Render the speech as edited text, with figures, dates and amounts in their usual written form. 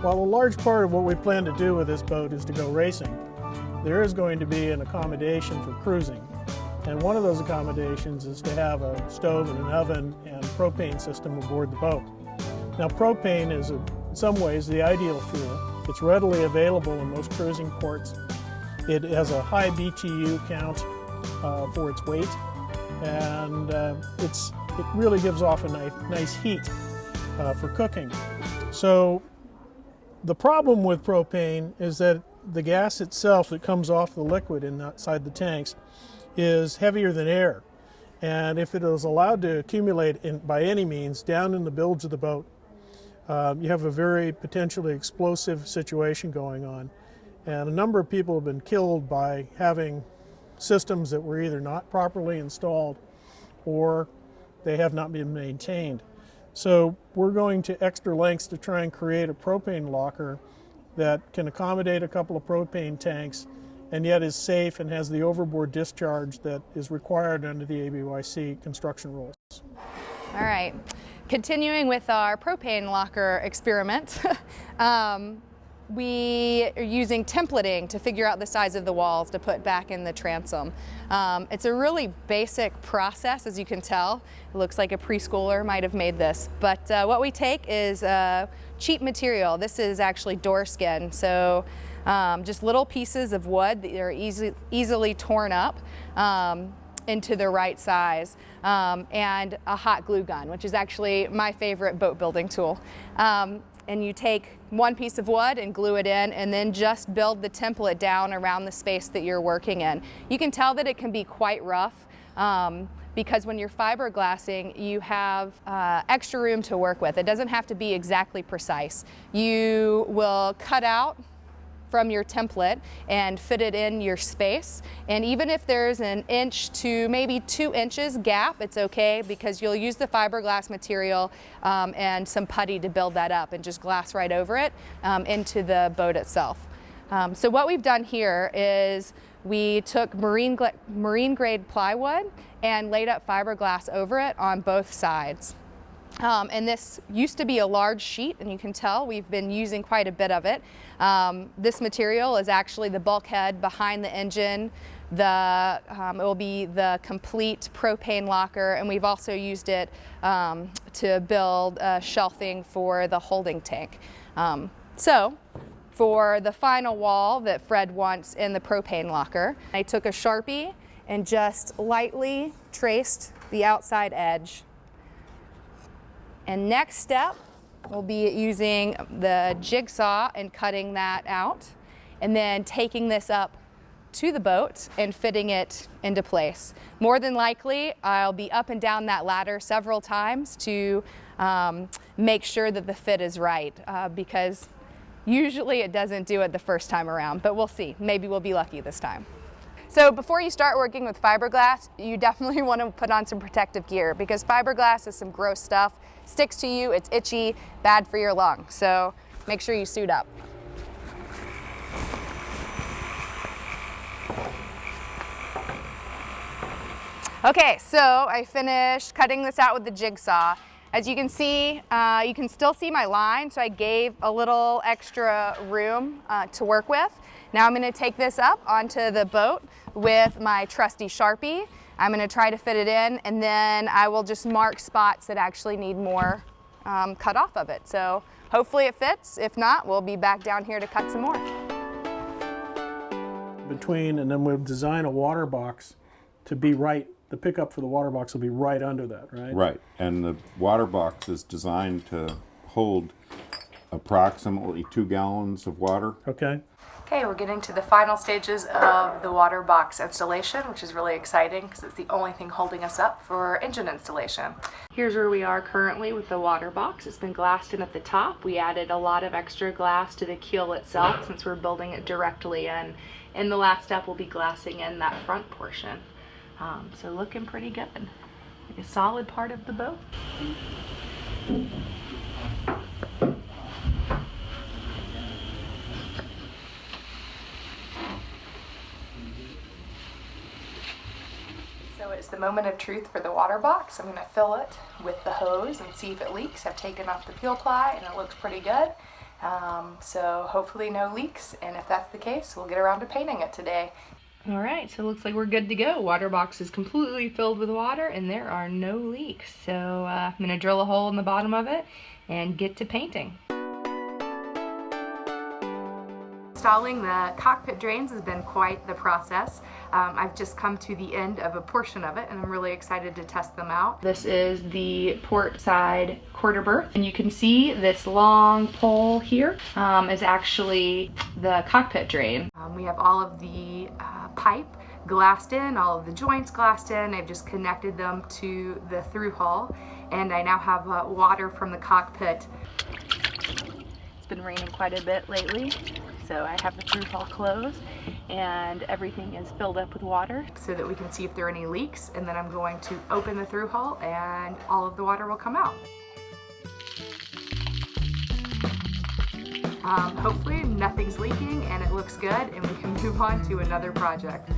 While a large part of what we plan to do with this boat is to go racing, there is going to be an accommodation for cruising. And one of those accommodations is to have a stove and an oven and propane system aboard the boat. Now, propane is in some ways the ideal fuel. It's readily available in most cruising ports. It has a high BTU count for its weight, and it really gives off a nice heat for cooking. So the problem with propane is that the gas itself that comes off the liquid inside the tanks is heavier than air. And if it is allowed to accumulate by any means down in the bilge of the boat, you have a very potentially explosive situation going on. And a number of people have been killed by having systems that were either not properly installed or they have not been maintained. So we're going to extra lengths to try and create a propane locker that can accommodate a couple of propane tanks and yet is safe and has the overboard discharge that is required under the ABYC construction rules. All right, continuing with our propane locker experiment, we are using templating to figure out the size of the walls to put back in the transom. It's a really basic process, as you can tell. It looks like a preschooler might have made this, but what we take is cheap material. This is actually door skin, so just little pieces of wood that are easily torn up into the right size, and a hot glue gun, which is actually my favorite boat building tool. And you take one piece of wood and glue it in, and then just build the template down around the space that you're working in. You can tell that it can be quite rough because when you're fiberglassing, you have extra room to work with. It doesn't have to be exactly precise. You will cut out from your template and fit it in your space. And even if there's an inch to maybe 2 inches gap, it's okay because you'll use the fiberglass material and some putty to build that up and just glass right over it into the boat itself. So what we've done here is we took marine grade plywood and laid up fiberglass over it on both sides. And this used to be a large sheet, and you can tell we've been using quite a bit of it. This material is actually the bulkhead behind the engine. It will be the complete propane locker, and we've also used it to build shelving for the holding tank. So for the final wall that Fred wants in the propane locker, I took a Sharpie and just lightly traced the outside edge. And next step will be using the jigsaw and cutting that out, and then taking this up to the boat and fitting it into place. More than likely, I'll be up and down that ladder several times to make sure that the fit is right, because usually it doesn't do it the first time around, but we'll see. Maybe we'll be lucky this time. So before you start working with fiberglass, you definitely want to put on some protective gear because fiberglass is some gross stuff. Sticks to you, it's itchy, bad for your lungs. So make sure you suit up. Okay, so I finished cutting this out with the jigsaw. As you can see, you can still see my line, so I gave a little extra room to work with. Now I'm going to take this up onto the boat with my trusty Sharpie. I'm going to try to fit it in, and then I will just mark spots that actually need more cut off of it. So hopefully it fits. If not, we'll be back down here to cut some more. And then we'll design a water box to be right. The pickup for the water box will be right under that, right? Right, and the water box is designed to hold approximately 2 gallons of water. Okay. Okay, we're getting to the final stages of the water box installation, which is really exciting because it's the only thing holding us up for engine installation. Here's where we are currently with the water box. It's been glassed in at the top. We added a lot of extra glass to the keel itself since we're building it directly in. And the last step will be glassing in that front portion. So looking pretty good. Like a solid part of the boat. So it's the moment of truth for the water box. I'm going to fill it with the hose and see if it leaks. I've taken off the peel ply and it looks pretty good. So hopefully no leaks, and if that's the case, we'll get around to painting it today. All right, so it looks like we're good to go. Water box is completely filled with water and there are no leaks. So I'm gonna drill a hole in the bottom of it and get to painting. Installing the cockpit drains has been quite the process. I've just come to the end of a portion of it and I'm really excited to test them out. This is the port side quarter berth, and you can see this long pole here is actually the cockpit drain. We have all of the pipe glassed in, all of the joints glassed in. I've just connected them to the through hull, and I now have water from the cockpit. It's been raining quite a bit lately, so I have the through hull closed and everything is filled up with water so that we can see if there are any leaks, and then I'm going to open the through hull and all of the water will come out. Hopefully nothing's leaking and it looks good and we can move on to another project.